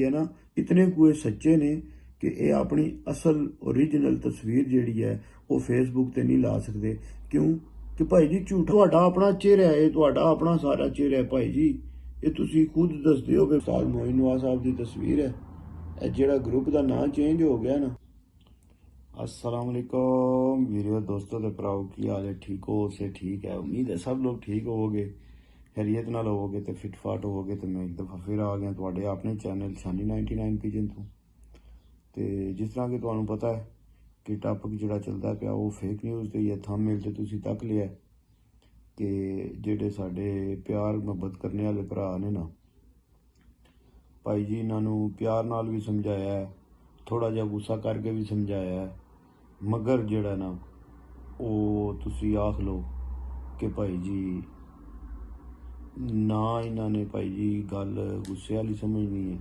है ना, इतने कुए सच्चे ने कि ये अपनी असल ओरिजिनल तस्वीर जिहड़ी है वो फेसबुक ते नहीं ला सकते। क्यों कि भाई जी झूठ तुहाडा अपना चेहरा है, तुहाडा अपना सारा चेहरा है भाई जी। ये तुसी खुद दसदे हो कि उस्ताद मोइन नवाज साहब की तस्वीर है। ਇਹ ਜਿਹੜਾ ਗਰੁੱਪ ਦਾ ਨਾਂ ਚੇਂਜ ਹੋ ਗਿਆ ਨਾ। अस्सलाम वालेकुम वीडियो दोस्तों ते भराओ, की हाल है? ठीक हो? से ठीक है, उम्मीद है सब लोग ठीक होवोगे, खैरियत नाल होवोगे ते फिट फाट होवोगे। तो मैं एक दफ़ा फिर आ गया तुहाडे अपने चैनल शानी 99 पिजन तो। जिस तरह कि तुहानू पता है कि टॉपिक जिहड़ा चलदा पिया वो फेक न्यूज़ ते थंबनेल ते तुसीं तक लिया कि जिहड़े साडे प्यार मुहब्बत करने वाले भरा ने ना भाई जी, इन्हों प्यार नाल भी समझाया है, थोड़ा जिहा गुस्सा करके भी समझाया है, मगर जिहड़ा ना वो तुसी आख लो कि भाई जी ना इन्होंने भाई जी गल गुस्से वाली समझनी है,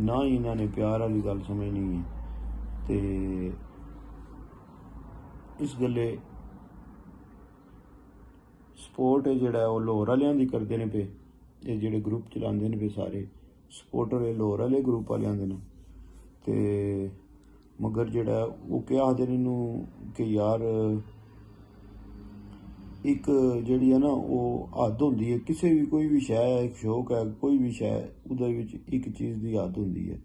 ना ही इन्होंने प्यार वाली गल समझनी है। तो इस गल्ले सपोर्ट है जिहड़ा वो लाहौर वालियां दी करदे ने पे, ये जिहड़े ग्रुप चलांदे ने पे सारे सपोर्टर ये लाहौर वाले ग्रुप वालियां दे ने। ते मगर जिहड़ा वो क्या आखदे ने इनू कि यार एक जिहड़ी है ना वो हद होंदी है, किसी भी कोई भी शै है, एक शौक है, कोई भी शै उहदे विच एक चीज़ की हद होंदी है।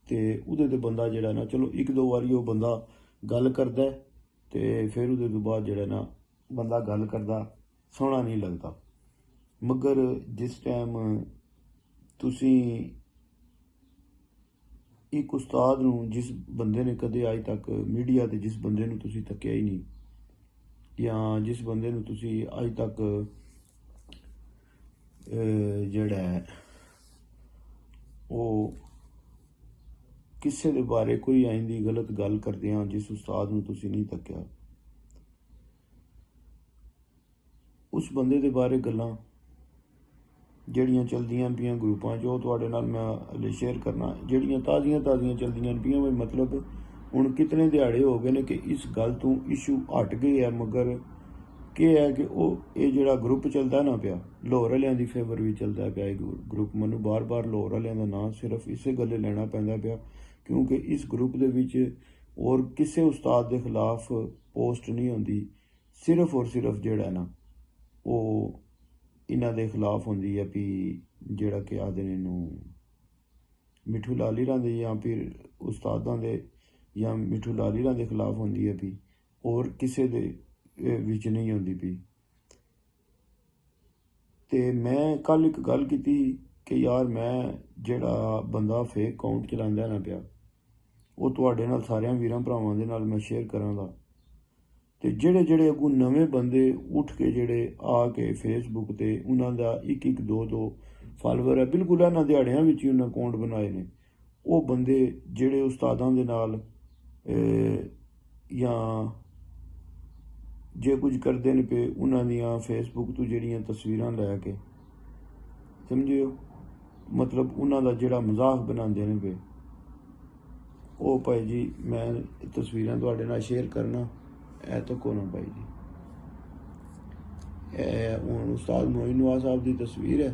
तो उहदे ते बंदा जिहड़ा ना चलो एक दो बारी वो बंदा गल करदा है ते फिर उहदे तो बाद जिहड़ा ना बंदा गल करदा सोहना नहीं लगता। मगर जिस टाइम तुसी एक उस्ताद नू, जिस बंदे ने कदे अज तक मीडिया ते जिस बंदे नू तुसी तक्किया ही नहीं, या जिस बंदे नू तुसी अज तक जिहड़ा है वो किसे दे बारे कोई आइंदी गलत गल करदे हैं, जिस उस्ताद नू तुसी नहीं तक्किया उस बंदे दे बारे गल्लां ਜਿਹੜੀਆਂ चलदियां पियां ग्रुपां च ਉਹ ਤੁਹਾਡੇ ਨਾਲ मैं हले शेयर करना, ਜਿਹੜੀਆਂ ਤਾਜ਼ੀਆਂ चलदियां पियां। भी मतलब हुण कितने दिहाड़े हो गए ने कि इस गल तो इशू हट गए है, मगर क्या है कि वो ये जिहड़ा ग्रुप चलदा ना पिया लाहौर वालियां दी फेवर भी चलदा पिया ग्रुप। मैनू बार बार लाहौर वालियां दा नाम सिर्फ इसे गल्ले लेना पैंदा पिया क्योंकि इस ग्रुप दे विच और किसी उस्ताद के खिलाफ पोस्ट नहीं होंदी, सिर्फ और सिर्फ जिहड़ा ना वो इन्हां दे खिलाफ होंदी है। भी जिहड़ा कि आखदे ने इनू मिठू लाली रां दे या फिर उस्तादां दे या मिठू लाली रां दे खिलाफ होंदी है भी, और किसे दे विच नहीं होंदी भी। ते मैं कल एक गल कीती कि यार मैं जिहड़ा बंदा फेक अकाउंट चलांदा ना पिया वो तुहाडे नाल सारियां वीरां भरावां दे नाल मैं शेयर करांगा। ते जिहड़े जिहड़े अगों नवें बंदे उठ के जिहड़े आके फेसबुक ते उन्हां दा एक एक दो दो फॉलोवर है, बिल्कुल इन्हां दिहाड़ियां विच ही उन्हां अकाउंट बनाए ने। वो बंदे जिहड़े उस्तादां दे नाल या जे कुछ करदे ने पे उन्हां दियां फेसबुक तो जिहड़ियां तस्वीरां लै के समझियो, मतलब उन्हां दा जिहड़ा मजाक बनांदे ने पे ओ भाई जी मैं तस्वीरां तुहाडे नाल शेयर करना ऐ तो कोना भाई जी। हुण उस्ताद मोइन नवाज साहब की तस्वीर है,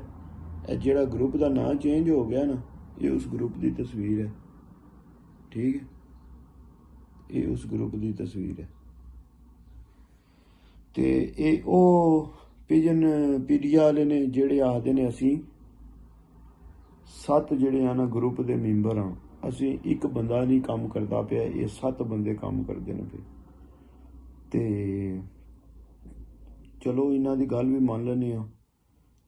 यह जिहड़ा ग्रुप का नाम चेंज हो गया ना ये उस ग्रुप की तस्वीर है, ठीक है, ये उस ग्रुप की तस्वीर है। तो ये ओ पिजन पीडिया वाले ने जिहड़े आखदे ने असी 7 जिहड़े हैं ना ग्रुप के मैंबर हाँ, असी एक बंदा नहीं काम करता पिया, ये 7 बंदे काम करते हैं पे। ते चलो इन्हां दी गल भी मान लैने आ।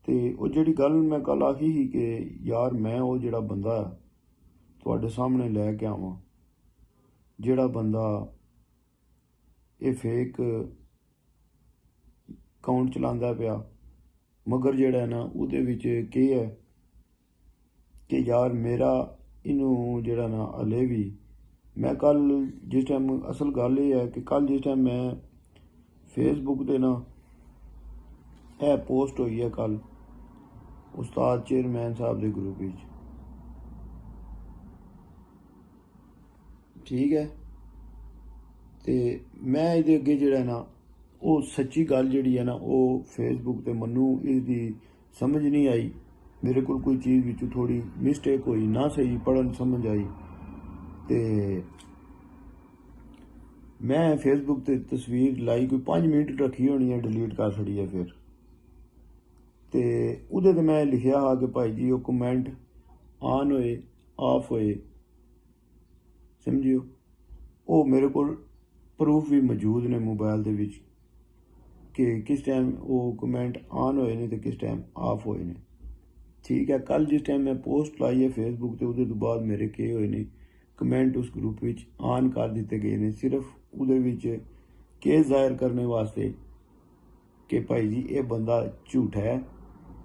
ते वो जिहड़ी गल मैं कल आखी ही कि यार मैं वो जिहड़ा बंदा तुहाडे सामने लैके आवां, जिहड़ा बंदा ये फेक अकाउंट चलांदा पिया, मगर जिहड़ा ना उहदे विच केह् है कि यार मेरा इनू जिहड़ा ना हले भी मैं कल जिस टाइम असल गल ये है कि कल जिस टाइम मैं फेसबुक ते ना यह पोस्ट हुई है कल उस्ताद चेयरमैन साहब के ग्रुप विच, ठीक है। तो मैं ये अगे जिहड़ा ना वो सच्ची गल जिहड़ी है ना वो फेसबुक ते मन्नू इसकी समझ नहीं आई मेरे को कोई चीज़ विचों थोड़ी मिसटेक हुई ना सही पढ़न समझ आई तो मैं फेसबुक ते तस्वीर लाई कोई 5 मिनट रखी होनी है डिलीट कर छड़ी है फिर ते उहदे ते मैं लिखिया हा कि भाई जी वो कमेंट ऑन होए ऑफ होए समझियो वो मेरे को प्रूफ भी मौजूद ने मोबाइल दे विच कि किस टाइम वो कमेंट ऑन होए ने ते किस टाइम ऑफ होए ने। ठीक है, कल जिस टाइम मैं पोस्ट लाई है फेसबुक ते उहदे तो बाद मेरे के होए ने कमेंट उस ग्रुप विच ऑन कर दिते गए ने सिर्फ उहदे विच केस जाहिर करने वास्ते कि भाई जी ये बंदा झूठा है,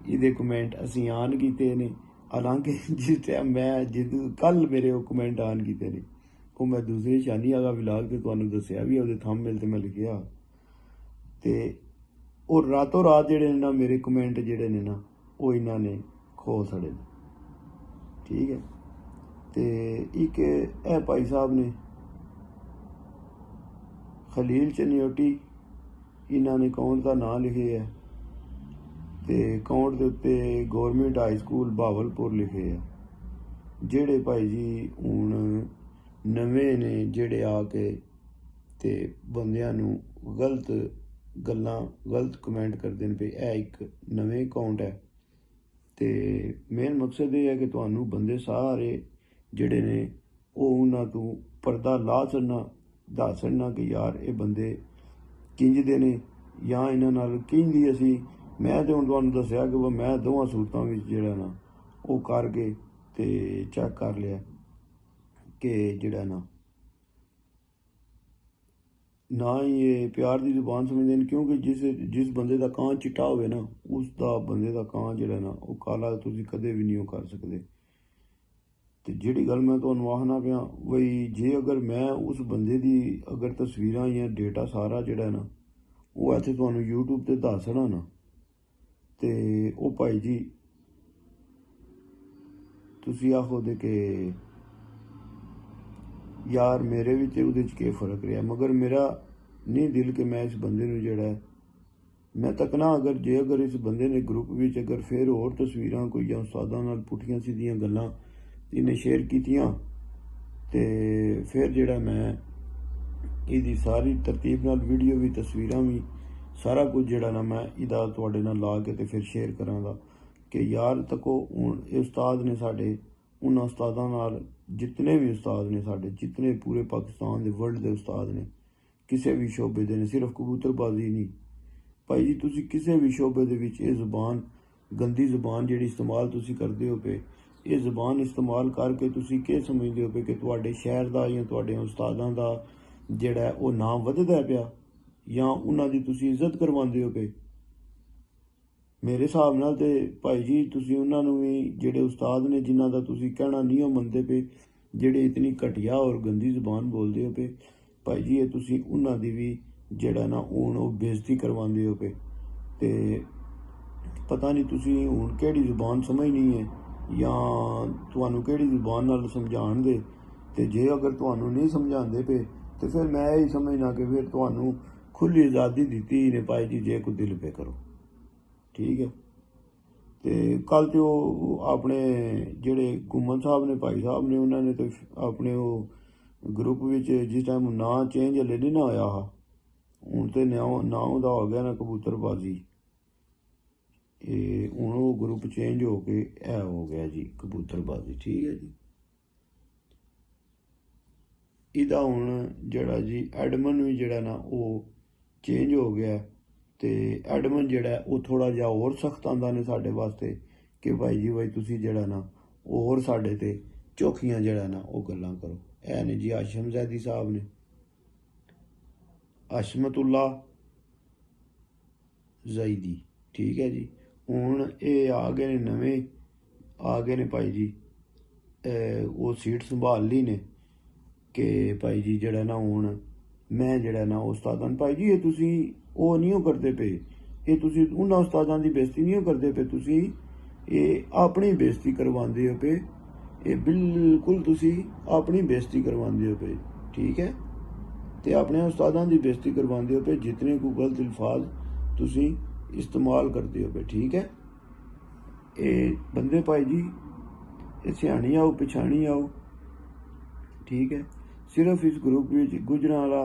ਇਹਦੇ कमेंट असी ऑन किए ने। हालांकि जिस टाइम मैं जिद कल मेरे वो कमेंट ऑन किए ने वो मैं दूसरी शानी आगा विलाग तो तुहानू दस्सिया भी ਉਹਦੇ थंबनेल ते मैं लिखिया ते और रातों रात ਜਿਹੜੇ ना मेरे कमेंट ਜਿਹੜੇ ने ना वो इन्हां ने खो छड़े। ठीक है, ते एक ए भाई साहब ने खलील चनियोटी इन्हां ने अकाउंट का नाम लिखे है ते अकाउंट के उत्ते गौरमेंट हाई स्कूल बहावलपुर लिखे है। जेड़े भाई जी हुण नवें ने जेड़े आके ते बंदियां नू गलत गल्लां गलत कमेंट करदे ने पे ए एक नवें अकाउंट है ते मेन मकसद ये है कि तुहानू बंदे सारे जेड़े ने वो उन्हां तों पर्दा ला छड़ना दस छड़ना कि यार ये बंदे किंज दे ने या इन्हां नाल किंज दी असी मैं तो हुण तुहानू दस्सिया कि मैं दोवां सूरतां विच जेड़ा ना वो करके ते चेक कर लिया कि जेड़ा ना ही ये प्यार की जुबान समझते हैं क्योंकि जिस बंदे का कां चिट्टा होवे ना उसका बंदे का कां जेड़ा ना वो काला तुसीं कदे भी नहीं कर सकते। तो जिहड़ी गल मैं तुहानू आखना पिया वही जे अगर मैं उस बंदे की अगर तस्वीरां या डेटा सारा जेड़ा ना वो इत्थे तुहानू यूट्यूब ते दस छड़ा ना ते ओ भाई जी तुसीं आखो दे कि यार मेरे भी तो उहदे च केह् फर्क रहा, मगर मेरा नहीं दिल कि मैं इस बंदे नू जेड़ा है मैं तकना अगर इस बंदे ने ग्रुप विच अगर फिर होर तस्वीरां कोई जां उस्तादां नाल पुट्ठियां सीधियां गल्लां इन्हें शेयर कीतियां ते फिर जेड़ा मैं इहदी सारी तरतीब नाल वीडियो भी तस्वीरां भी सारा कुछ जेड़ा ना मैं इहदा तुहाडे नाल ला के ते फिर शेयर करांगा कि यार तको हुण इह उस्ताद ने साडे उन्हां उस्तादां नाल जितने भी उस्ताद ने साडे जितने पूरे पाकिस्तान दे वर्ल्ड दे उस्ताद ने किसी भी शोबे दे ने सिर्फ कबूतरबाजी नहीं भाई जी तुसीं किसी भी शोबे दे विच इह ज़ुबान गंदी ज़ुबान जिहड़ी इस्तेमाल तुसीं करदे हो पे ये ज़ुबान इस्तेमाल करके तुसीं केह् समझदे हो पे कि तुहाडे शहर दा या तुहाडे उस्तादां दा जेड़ा है वो नाम वधदा पिया या उन्हां दी तुसीं इज्जत करवांदे हो पे। मेरे हिसाब नाल ते भाई जी तुसीं उन्हां नूं भी जेड़े उस्ताद ने जिन्हां दा तुसीं कहना नहीं हो मनदे पे जेड़े इतनी घटिया और गंदी ज़ुबान बोलदे हो पे भाई जी ये तुसीं उन्हां दी भी जेड़ा ना हुण ओह बेइज्जती करवांदे हो पे ते पता नहीं तुसीं हुण केह्ड़ी ज़ुबान समझनी है या तुहानू केह्ड़ी ज़ुबान नाल समझाण दे ते जे अगर तुहानू नहीं समझांदे पे तो फिर मैं यही समझना कि फिर तुहानू खुली आज़ादी दी ने भाई जी जे कोई दिल पे करो। ठीक है, तो कल तो अपने जेड़े गुम्मन साहब ने भाई साहब ने उन्होंने तो अपने वो ग्रुप विच जिस टाइम नाम चेंज हले नहीं ना होया हा हूँ तो नाम दा हो गया ना कबूतरबाजी हूँ वो ग्रुप चेंज हो के हो गया जी कबूतरबाजी। ठीक है जी, इहदा हुण जेड़ा जी एडमन भी जेड़ा ना वो चेंज हो गया तो एडमन जेड़ा वो थोड़ा जिहा होर सख्त आंदा ने साडे वास्ते कि भाई जी भाई तुसीं जेड़ा ना होर साडे ते चौखियां जेड़ा ना वो गल्लां करो। ऐ ने जी आशम जैदी साहब ने अशमतुल्ला जैदी। ठीक है जी, हुण ये आ गए ने नवें आ गए ने भाई जी वो सीट संभाल ली ने कि भाई जी जेड़ा ना हुण मैं जेड़ा ना उस्तादां भाई जी ये तुसीं वो नहीं करते पे ये तुसीं उन्हां उस्तादां दी बेइज्जती नहीं करते पे तुसीं ये अपनी बेइज्जती करवांदे हो पे ये बिल्कुल तुसीं अपनी बेइज्जती करवांदे हो पे। ठीक है, तो अपने उस्तादां दी बेइज्जती करवांदे हो पे जितने को गलत अल्फाज तुसीं इस्तेमाल करते हो पे। ठीक है, ਇਹ ਬੰਦੇ ਭਾਈ ਜੀ ਇਹ ਸਿਆਣੀ ਆਓ ਪਛਾਣੀ ਆਓ, ठीक है। सिर्फ इस ग्रुप में गुजरांवाला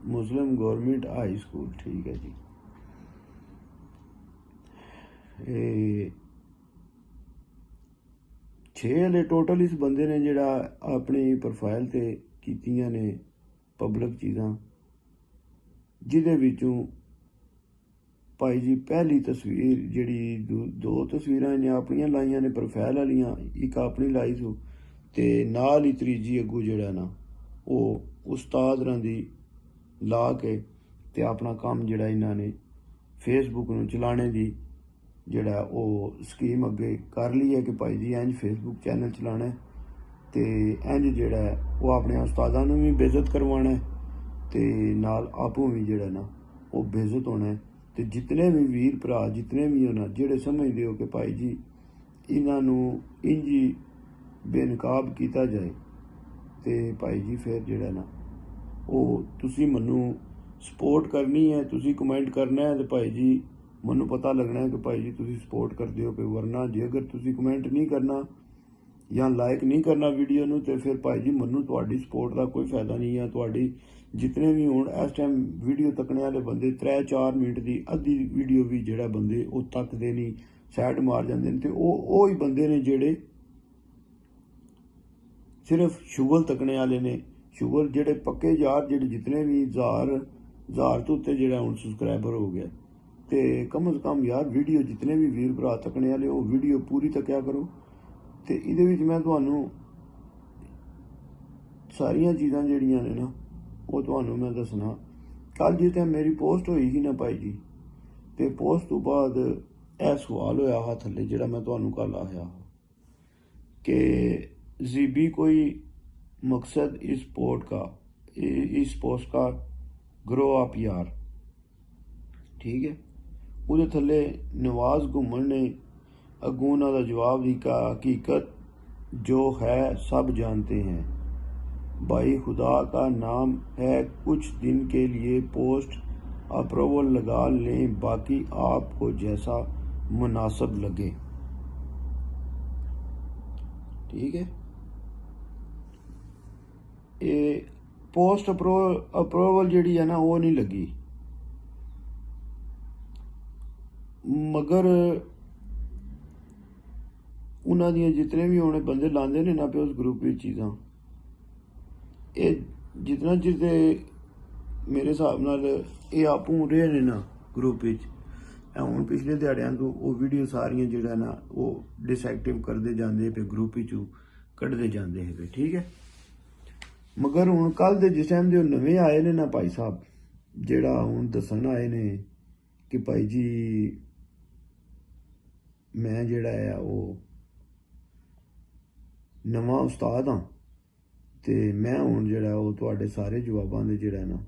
मुस्लिम गवर्नमेंट हाई स्कूल, ठीक है जी। ये 6 हले टोटल इस बंदे ने जिहड़ा अपनी प्रोफाइल ते कीतियां ने पब्लिक चीज़ां, जिहदे विचों भाई जी पहली तस्वीर जिहड़ी दो तस्वीरां इन्हें अपनियां लाइयां ने प्रोफाइल वालियां, एक अपनी लाई सो ते नाल ही त्रीजी अगू जिहड़ा ना वो उस्ताद ਰਾਂ ਦੀ ਲਾ ਕੇ ਤੇ ਆਪਣਾ ਕੰਮ ਜਿਹੜਾ ਇਹਨਾਂ ਨੇ ਫੇਸਬੁੱਕ ਨੂੰ ਚਲਾਣੇ ਦੀ ਜਿਹੜਾ ਉਹ ਸਕੀਮ ਅੱਗੇ ਕਰ ਲਈ ਹੈ ਕਿ ਭਾਈ ਜੀ ਇੰਜ ਫੇਸਬੁੱਕ ਚੈਨਲ ਚਲਾਣਾ ਤੇ ਇੰਜ ਜਿਹੜਾ ਉਹ ਆਪਣੇ ਉਸਤਾਦਾਂ ਨੂੰ ਵੀ ਬੇਇੱਜ਼ਤ ਕਰਵਾਉਣਾ ਤੇ ਨਾਲ ਆਪੂ ਵੀ ਜਿਹੜਾ ਨਾ ਉਹ ਬੇਇੱਜ਼ਤ ਹੋਣਾ ਤੇ ਜਿਤਨੇ ਵੀ ਵੀਰ ਭਰਾ ਜਿਤਨੇ ਵੀ ਉਹਨਾਂ ਜਿਹੜੇ ਸਮਝਦੇ ਹੋ ਕਿ ਭਾਈ ਜੀ ਇਹਨਾਂ ਨੂੰ ਇੰਜੀ ਬੇਨਕਾਬ ਕੀਤਾ ਜਾਏ ਤੇ ਭਾਈ ਜੀ ਫਿਰ ਜਿਹੜਾ ਨਾ ਉਹ ਤੁਸੀਂ ਮੈਨੂੰ ਸਪੋਰਟ ਕਰਨੀ ਹੈ, ਤੁਸੀਂ ਕਮੈਂਟ ਕਰਨਾ ਹੈ ਤੇ ਭਾਈ ਜੀ ਮੈਨੂੰ ਪਤਾ ਲੱਗਣਾ ਹੈ ਕਿ ਭਾਈ ਜੀ ਤੁਸੀਂ ਸਪੋਰਟ ਕਰਦੇ ਹੋ ਕਿ ਵਰਨਾ ਜੇ ਅਗਰ ਤੁਸੀਂ ਕਮੈਂਟ ਨਹੀਂ ਕਰਨਾ ਜਾਂ ਲਾਈਕ ਨਹੀਂ ਕਰਨਾ ਵੀਡੀਓ ਨੂੰ ਤੇ ਫਿਰ ਭਾਈ ਜੀ ਮੈਨੂੰ ਤੁਹਾਡੀ ਸਪੋਰਟ ਦਾ ਕੋਈ ਫਾਇਦਾ ਨਹੀਂ ਹੈ। ਤੁਹਾਡੀ ਜਿਤਨੇ ਵੀ ਹੁਣ ਇਸ ਟਾਈਮ ਵੀਡੀਓ ਤੱਕਣੇ ਵਾਲੇ ਬੰਦੇ 3-4 ਮਿੰਟ ਦੀ ਅੱਧੀ ਵੀਡੀਓ ਵੀ ਜਿਹੜਾ ਬੰਦੇ ਉਹ ਤੱਕਦੇ ਨਹੀਂ, ਸਾਈਡ ਮਾਰ ਜਾਂਦੇ ਨੇ ਤੇ ਉਹ ਹੀ ਬੰਦੇ ਨੇ ਜਿਹੜੇ सिर्फ शुगल तकने वाले ने। शुगल जेडे पक्के यार जेडे जितने भी हज़ार तो उत्ते जेड़ा हुण सबसक्राइबर हो गया ते कम से कम यार वीडियो जितने भी वीर भरा तकने वाले वो वीडियो पूरी तक्या करो ते इहदे विच मैं तुहानू सारियां चीज़ां जेहड़ियां ने ना वो तुहानू मैं दसना। कल जिस टाइम मेरी पोस्ट हुई ही ना भाई जी ते पोस्ट तो बाद यह सवाल होया हा थल्ले जेड़ा मैं तुहानू कल आया कि ज़ीबी कोई मकसद इस पोस्ट का ग्रो अप यार, ठीक है। उहदे थल्ले नवाज घुमन ने अगों उन्हां दा जवाब दिया, हकीकत जो है सब जानते हैं भाई, खुदा का नाम है कुछ दिन के लिए पोस्ट अप्रूवल लगा लें, बाकी आपको जैसा मुनासिब लगे, ठीक है। ये पोस्ट अप्रूवल जी है ना वो नहीं लगी, मगर उन्होंने जितने भी होने बंदे लाते ने ना पे उस ग्रुप में चीज़ां ये जितना चिर मेरे हिसाब नाल ये आपूं रहे ने ना ग्रुप हूँ पिछले दिहाड़ियां तो वो वीडियो सारियां जिहड़ा ना वो डिसएक्टिव करते जाते पे ग्रुप चू कढ़ते जाते हैं, ठीक है। मगर हुण कल दे जिस टाइम दे नवे आए ने ना भाई साहब जिहड़ा हुण दसन आए ने कि भाई जी मैं जिहड़ा है वो नवा उस्ताद हाँ ते मैं हुण जिहड़ा वो तुहाडे सारे जवाबां दे जिहड़ा ना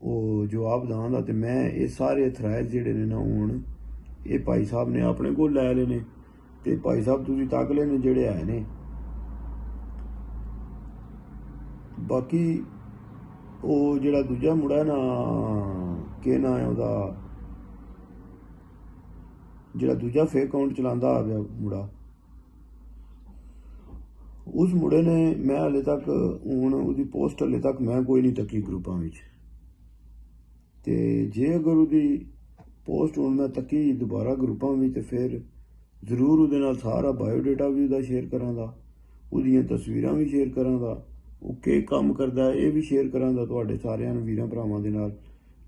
वो जवाब दांगा ते मैं ये सारे थराइज जिहड़े ने ना हुण ये भाई साहब ने अपने कोल लै ले ने ते भाई साहब तुसीं तक ले ने जिहड़े आए ने। बाकी वो जिहड़ा दूजा मुड़ा ना के ना है उहदा जिहड़ा दूजा फेक अकाउंट चलांदा आ गया मुड़ा, उस मुड़े ने मैं हले तक हुण उहदी पोस्ट हले तक मैं कोई नहीं तकी ग्रुपां विच ते जे अगर उहदी पोस्ट हुण मैं तकी दोबारा ग्रुपां विच ते फिर जरूर उहदे नाल सारा बायोडेटा भी उहदा शेयर करांगा, उहदियां तस्वीरां भी शेयर करांगा, वो के काम करदा है ये भी शेयर करांगा तुहाडे सारियां वीरां भरावां दे नाल,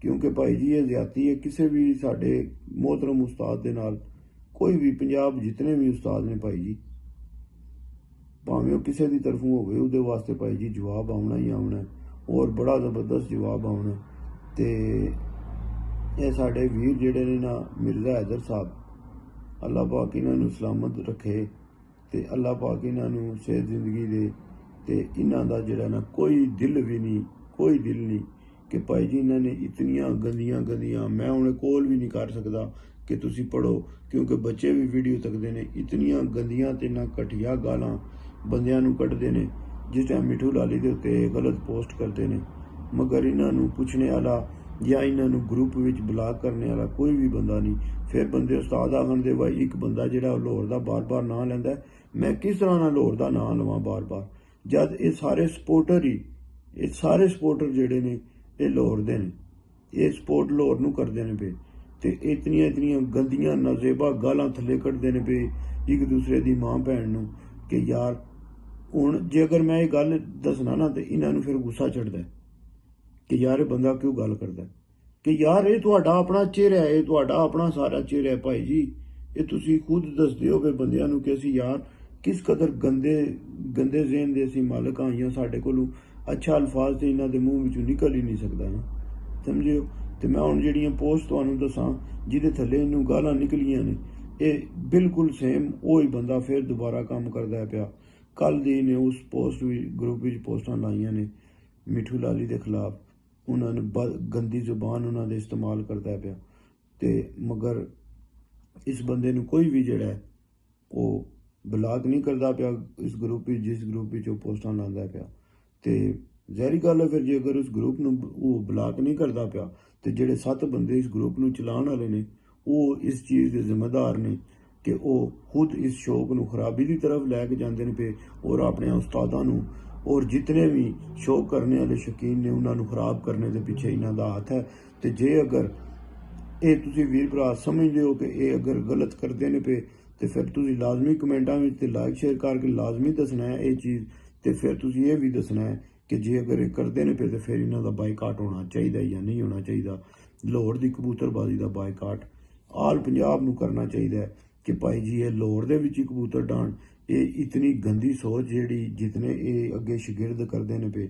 क्योंकि भाई जी ये ज्यादती है किसी भी साडे मोहतरम उस्ताद दे नाल। कोई भी पंजाब जितने भी उस्ताद ने भाई जी भावें वो किसी की तरफों होवे उहदे वास्ते भाई जी जवाब आउणा ही आउणा और बड़ा जबरदस्त जवाब आउणा ते ये साडे वीर जिहड़े ने ना मिर्जा हैदर साहब अल्लाह पाक इन्हां सलामत रखे ते अल्लाह पाक इन्हां सेहत जिंदगी दे ते इन्हां दा जिहड़ा ना कोई दिल भी नहीं, कोई दिल नहीं कि भाई जी इन्हां ने इतनियां गंदियां मैं उन्हें कोल भी नहीं कर सकदा कि तुसी पढ़ो क्योंकि बच्चे भी वीडियो तकदे ने, इतनियां गंदियां ते ना घटिया गालां बंदियां नूं कड्ढदे ने जिस टाइम मिठू लाली दे उत्ते गलत पोस्ट करते ने, मगर इन्हां नूं पुछने वाला ਜਾਂ ਇਹਨਾਂ ਨੂੰ ਗਰੁੱਪ ਵਿੱਚ ਬਲਾਕ ਕਰਨੇ ਵਾਲਾ ਕੋਈ ਵੀ ਬੰਦਾ ਨਹੀਂ। ਫਿਰ ਬੰਦੇ ਉਸਤਾਦ ਆਖਣ ਦੇ ਭਾਈ ਇੱਕ ਬੰਦਾ ਜਿਹੜਾ ਲਾਹੌਰ ਦਾ ਬਾਰ-ਬਾਰ ਨਾਂ ਲੈਂਦਾ, ਮੈਂ ਕਿਸ ਤਰ੍ਹਾਂ ਨਾਲ ਲਾਹੌਰ ਦਾ ਨਾਂ ਲਵਾਂ ਬਾਰ-ਬਾਰ, ਜਦ ਇਹ ਸਾਰੇ ਸਪੋਰਟਰ ਜਿਹੜੇ ਨੇ ਇਹ ਲਾਹੌਰ ਦੇ ਨੇ, ਇਹ ਸਪੋਰਟ ਲਾਹੌਰ ਨੂੰ ਕਰਦੇ ਨੇ ਪਏ, ਤੇ ਇਤਨੀਆਂ ਗੰਦੀਆਂ ਨਾਜ਼ੇਬਾ ਗਾਲਾਂ ਥੱਲੇ ਕੱਢਦੇ ਨੇ ਪਏ ਇੱਕ ਦੂਸਰੇ ਦੀ ਮਾਂ ਭੈਣ ਨੂੰ ਕਿ ਯਾਰ ਹੁਣ ਜੇ ਅਗਰ ਮੈਂ ਇਹ ਗੱਲ ਦੱਸਣਾ ਨਾ ਤੇ ਇਹਨਾਂ ਨੂੰ ਫਿਰ ਗੁੱਸਾ ਚੜਦਾ ਕਿ ਯਾਰ ਇਹ ਬੰਦਾ ਕਿਉਂ ਗੱਲ ਕਰਦਾ, ਕਿ ਯਾਰ ਇਹ ਤੁਹਾਡਾ ਆਪਣਾ ਚਿਹਰਾ ਹੈ, ਇਹ ਤੁਹਾਡਾ ਆਪਣਾ ਸਾਰਾ ਚਿਹਰਾ ਹੈ ਭਾਈ ਜੀ। ਇਹ ਤੁਸੀਂ ਖੁਦ ਦੱਸਦੇ ਹੋ ਕਿ ਬੰਦਿਆਂ ਨੂੰ ਕਿ ਅਸੀਂ ਯਾਰ ਕਿਸ ਕਦਰ ਗੰਦੇ ਜ਼ਹਿਨ ਦੇ ਅਸੀਂ ਮਾਲਕ ਹਾਂ, ਜਾਂ ਸਾਡੇ ਕੋਲੋਂ ਅੱਛਾ ਅਲਫਾਜ਼ ਤੇ ਇਹਨਾਂ ਦੇ ਮੂੰਹ ਵਿੱਚੋਂ ਨਿਕਲ ਹੀ ਨਹੀਂ ਸਕਦਾ ਨਾ, ਸਮਝਿਓ। ਤੇ ਮੈਂ ਹੁਣ ਜਿਹੜੀਆਂ ਪੋਸਟ ਤੁਹਾਨੂੰ ਦੱਸਾਂ ਜਿਹਦੇ ਥੱਲੇ ਇਹਨੂੰ ਗਾਲਾਂ ਨਿਕਲੀਆਂ ਨੇ, ਇਹ ਬਿਲਕੁਲ ਸੇਮ ਉਹੀ ਬੰਦਾ ਫਿਰ ਦੁਬਾਰਾ ਕੰਮ ਕਰਦਾ ਪਿਆ। ਕੱਲ ਦੀ ਨੇ ਉਸ ਪੋਸਟ ਵੀ ਗਰੁੱਪ ਵਿੱਚ ਪੋਸਟਾਂ ਲਾਈਆਂ ਨੇ ਮਿੱਠੂ ਲਾਲੀ ਦੇ ਖਿਲਾਫ, ਉਹਨਾਂ ਨੇ ਗੰਦੀ ਜ਼ੁਬਾਨ ਉਹਨਾਂ ਦੇ ਇਸਤੇਮਾਲ ਕਰਦਾ ਪਿਆ, ਤੇ ਮਗਰ ਇਸ ਬੰਦੇ ਨੂੰ ਕੋਈ ਵੀ ਜਿਹੜਾ ਉਹ ਬਲਾਕ ਨਹੀਂ ਕਰਦਾ ਪਿਆ ਇਸ ਗਰੁੱਪ ਵਿੱਚ, ਜਿਸ ਗਰੁੱਪ ਵਿੱਚ ਉਹ ਪੋਸਟਾਂ ਲਾਉਂਦਾ ਪਿਆ। ਤੇ ਜ਼ਹਿਰੀ ਗੱਲ ਹੈ ਫਿਰ ਜੇ ਅਗਰ ਉਸ ਗਰੁੱਪ ਨੂੰ ਉਹ ਬਲਾਕ ਨਹੀਂ ਕਰਦਾ ਪਿਆ ਤੇ ਜਿਹੜੇ 7 ਬੰਦੇ ਇਸ ਗਰੁੱਪ ਨੂੰ ਚਲਾਉਣ ਵਾਲੇ ਨੇ ਉਹ ਇਸ ਚੀਜ਼ ਦੇ ਜ਼ਿੰਮੇਦਾਰ ਨੇ ਕਿ ਉਹ ਖੁਦ ਇਸ ਸ਼ੌਕ ਨੂੰ ਖਰਾਬੀ ਦੀ ਤਰਫ ਲੈ ਕੇ ਜਾਂਦੇ ਨੇ ਪਏ, ਔਰ ਆਪਣੇ ਉਸਤਾਦਾਂ ਨੂੰ ਔਰ ਜਿਤਨੇ ਵੀ ਸ਼ੌਕ ਕਰਨੇ ਵਾਲੇ ਸ਼ੌਕੀਨ ਨੇ ਉਹਨਾਂ ਨੂੰ ਖਰਾਬ ਕਰਨੇ ਦੇ ਪਿੱਛੇ ਇਹਨਾਂ ਦਾ ਹੱਥ ਹੈ। ਤੇ ਜੇ ਅਗਰ ਇਹ ਤੁਸੀਂ ਵੀਰ ਭਰਾ ਸਮਝਦੇ ਹੋ ਕਿ ਇਹ ਅਗਰ ਗਲਤ ਕਰਦੇ ਨੇ ਪਏ ਤੇ ਫਿਰ ਤੁਸੀਂ ਲਾਜ਼ਮੀ ਕਮੈਂਟਾਂ ਵਿੱਚ ਤੇ ਲਾਈਕ ਸ਼ੇਅਰ ਕਰਕੇ ਲਾਜ਼ਮੀ ਦੱਸਣਾ ਹੈ ਇਹ ਚੀਜ਼, ਤੇ ਫਿਰ ਤੁਸੀਂ ਇਹ ਵੀ ਦੱਸਣਾ ਹੈ ਕਿ ਜੇ ਅਗਰ ਇਹ ਕਰਦੇ ਨੇ ਪਏ ਤੇ ਫਿਰ ਇਹਨਾਂ ਦਾ ਬਾਈਕਾਟ ਹੋਣਾ ਚਾਹੀਦਾ ਜਾਂ ਨਹੀਂ ਹੋਣਾ ਚਾਹੀਦਾ। ਲਾਹੌਰ ਦੀ ਕਬੂਤਰਬਾਜ਼ੀ ਦਾ ਬਾਈਕਾਟ ਆਲ ਪੰਜਾਬ ਨੂੰ ਕਰਨਾ ਚਾਹੀਦਾ ਹੈ ਕਿ ਭਾਈ ਜੀ ਇਹ ਲਾਹੌਰ ਦੇ ਵਿੱਚ ਹੀ ਕਬੂਤਰ ਡਾਣ, ਇਹ ਇਤਨੀ ਗੰਦੀ ਸੋਚ ਜਿਹੜੀ ਜਿਤਨੇ ਇਹ ਅੱਗੇ ਸ਼ਾਗਿਰਦ ਕਰਦੇ ਨੇ ਪਏ,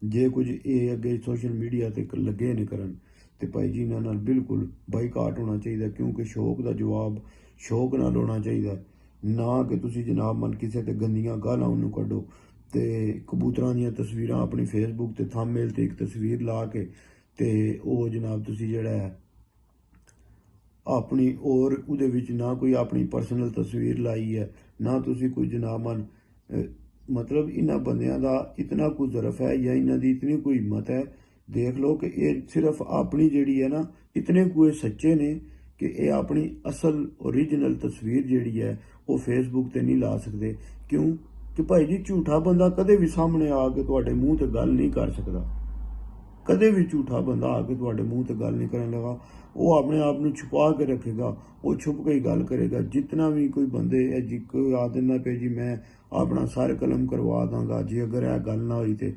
ਜੇ ਕੁਝ ਇਹ ਅੱਗੇ ਸੋਸ਼ਲ ਮੀਡੀਆ ਤੇ ਲੱਗੇ ਨੇ ਕਰਨ ਤੇ ਭਾਈ ਜੀ ਇਹਨਾਂ ਨਾਲ ਬਿਲਕੁਲ ਬਾਈਕਾਟ ਹੋਣਾ ਚਾਹੀਦਾ, ਕਿਉਂਕਿ ਸ਼ੌਕ ਦਾ ਜਵਾਬ ਸ਼ੌਕ ਨਾਲ ਹੋਣਾ ਚਾਹੀਦਾ, ਨਾ ਕਿ ਤੁਸੀਂ ਜਨਾਬ ਮਨ ਕਿਸੇ ਤੇ ਗੰਦੀਆਂ ਗਾਲਾਂ ਉਹਨੂੰ ਕੱਢੋ ਤੇ ਕਬੂਤਰਾਂ ਦੀਆਂ ਤਸਵੀਰਾਂ ਆਪਣੀ ਫੇਸਬੁੱਕ ਤੇ ਥੰਬਨੇਲ ਤੇ ਇੱਕ ਤਸਵੀਰ ਲਾ ਕੇ ਤੇ ਉਹ ਜਨਾਬ ਤੁਸੀਂ ਜਿਹੜਾ ਹੈ ਆਪਣੀ ਔਰ ਉਹਦੇ ਵਿੱਚ ਨਾ ਕੋਈ ਆਪਣੀ ਪਰਸਨਲ ਤਸਵੀਰ ਲਾਈ ਹੈ, ਨਾ ਤੁਸੀਂ ਕੋਈ ਜਨਾਬ ਮਨ ਮਤਲਬ ਇਹਨਾਂ ਬੰਦਿਆਂ ਦਾ ਇਤਨਾ ਕੁ ਜ਼ਰਫ ਹੈ ਜਾਂ ਇਹਨਾਂ ਦੀ ਇਤਨੀ ਕੋਈ ਹਿੰਮਤ ਹੈ, ਦੇਖ ਲਓ ਕਿ ਇਹ ਸਿਰਫ ਆਪਣੀ ਜਿਹੜੀ ਹੈ ਨਾ ਇਤਨੇ ਕੁ ਸੱਚੇ ਨੇ ਕਿ ਇਹ ਆਪਣੀ ਅਸਲ ਓਰੀਜਨਲ ਤਸਵੀਰ ਜਿਹੜੀ ਹੈ ਉਹ ਫੇਸਬੁੱਕ ਤੇ ਨਹੀਂ ਲਾ ਸਕਦੇ। ਕਿਉਂ ਕਿ ਭਾਈ ਜੀ ਝੂਠਾ ਬੰਦਾ ਕਦੇ ਵੀ ਸਾਹਮਣੇ ਆ ਕੇ ਤੁਹਾਡੇ ਮੂੰਹ ਤੇ ਗੱਲ ਨਹੀਂ ਕਰ ਸਕਦਾ, ਕਦੇ ਵੀ ਝੂਠਾ ਬੰਦਾ ਆ ਕੇ ਤੁਹਾਡੇ ਮੂੰਹ ਤੇ ਗੱਲ ਨਹੀਂ ਕਰਨ ਲਗਾ, ਉਹ ਆਪਣੇ ਆਪ ਨੂੰ ਛੁਪਾ ਕੇ ਰੱਖੇਗਾ, ਉਹ ਛੁਪ ਕੇ ਹੀ ਗੱਲ ਕਰੇਗਾ। ਜਿਤਨਾ ਵੀ ਕੋਈ ਬੰਦੇ ਇਹ ਕੋਈ ਆਦਤ ਨਾ ਪਏ ਜੀ ਮੈਂ ਆਪਣਾ ਸਰ ਕਲਮ ਕਰਵਾ ਦਾਂਗਾ, ਜੇ ਅਗਰ ਇਹ ਗੱਲ ਨਾ ਹੋਈ ਤੇ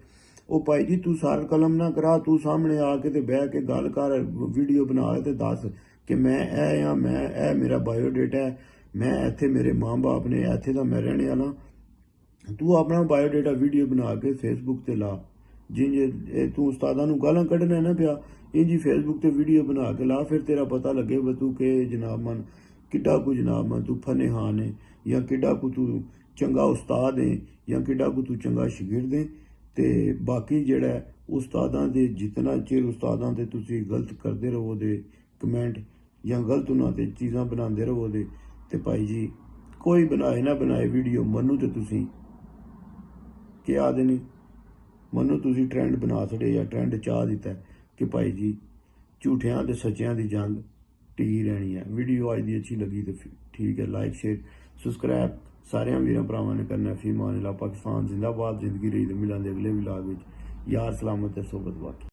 ਉਹ ਭਾਈ ਜੀ ਤੂੰ ਸਰ ਕਲਮ ਨਾ ਕਰਾ, ਤੂੰ ਸਾਹਮਣੇ ਆ ਕੇ ਤੇ ਬਹਿ ਕੇ ਗੱਲ ਕਰ, ਵੀਡੀਓ ਬਣਾ ਤੇ ਦੱਸ ਕਿ ਮੈਂ ਇਹ ਆ, ਮੈਂ ਇਹ ਮੇਰਾ ਬਾਇਓਡੇਟਾ ਹੈ, ਮੈਂ ਇੱਥੇ ਮੇਰੇ ਮਾਂ-ਬਾਪ ਨੇ, ਇੱਥੇ ਦਾ ਮੈਂ ਰਹਿਣੇ ਵਾਲਾ। ਤੂੰ ਆਪਣਾ ਬਾਇਓਡੇਟਾ ਵੀਡੀਓ ਬਣਾ ਕੇ ਫੇਸਬੁੱਕ ਤੇ ਲਾ, ਜਿੰਜੇ ਤੂੰ ਉਸਤਾਦਾਂ ਨੂੰ ਗਾਲਾਂ ਕੱਢਣਾ ਨਾ ਪਿਆ ਇੰਜੀ ਫੇਸਬੁੱਕ ਤੇ ਵੀਡੀਓ ਬਣਾ ਕੇ ਲਾ, ਫਿਰ ਤੇਰਾ ਪਤਾ ਲੱਗੇ ਵੀ ਤੂੰ ਕਿ ਜਨਾਬ ਮਨ ਕਿੱਡਾ ਕੁ ਜਨਾਬ ਮਨ ਤੂੰ ਫਨੇਹਾਨ ਹੈ, ਜਾਂ ਕਿੱਡਾ ਕੁ ਤੂੰ ਚੰਗਾ ਉਸਤਾਦ ਹੈ, ਜਾਂ ਕਿੱਡਾ ਕੁ ਤੂੰ ਚੰਗਾ ਸ਼ਾਗਿਰਦ ਹੈ। ਤੇ ਬਾਕੀ ਜਿਹੜਾ ਉਸਤਾਦਾਂ ਦੇ ਜਿਤਨਾ ਚਿਰ ਉਸਤਾਦਾਂ ਤੇ ਤੁਸੀਂ ਗਲਤ ਕਰਦੇ ਰਹੋ ਦੇ ਕਮੈਂਟ ਜਾਂ ਗਲਤ ਉਹਨਾਂ ਤੇ ਚੀਜ਼ਾਂ ਬਣਾਉਂਦੇ ਰਹੋ ਦੇ, ਤੇ ਭਾਈ ਜੀ ਕੋਈ ਬਣਾਏ ਨਾ ਬਣਾਏ ਵੀਡੀਓ ਮੈਨੂੰ ਤੇ ਤੁਸੀਂ ਕੀ ਆਦੇ ਨੇ, ਮੈਨੂੰ ਤੁਸੀਂ ਟ੍ਰੈਂਡ ਬਣਾ ਛੜੇ ਜਾਂ ਟ੍ਰੈਂਡ ਚਾਹ ਦਿੱਤਾ ਕਿ ਭਾਈ ਜੀ ਝੂਠਿਆਂ ਤੇ ਸੱਚਿਆਂ ਦੀ ਜੰਗ ਟਿਕੀ ਰਹਿਣੀ ਹੈ। ਵੀਡੀਓ ਅੱਜ ਦੀ ਅੱਛੀ ਲੱਗੀ ਤੇ ਠੀਕ ਹੈ, ਲਾਈਕ ਸ਼ੇਅਰ ਸਬਸਕ੍ਰਾਈਬ ਸਾਰਿਆਂ ਵੀਰਾਂ ਭਰਾਵਾਂ ਨੇ ਕਰਨਾ। ਫੀ ਮਾਨ ਅੱਲਾਹ, ਪਾਕਿਸਤਾਨ ਜ਼ਿੰਦਾਬਾਦ, ਜ਼ਿੰਦਗੀ ਰਹੀ ਤੇ ਮਿਲਾਂਗੇ ਅਗਲੇ ਵਲੌਗ ਵਿੱਚ। ਯਾਰ ਸਲਾਮਤ ਤੇ ਸੋਬਤ ਬਾਕੀ।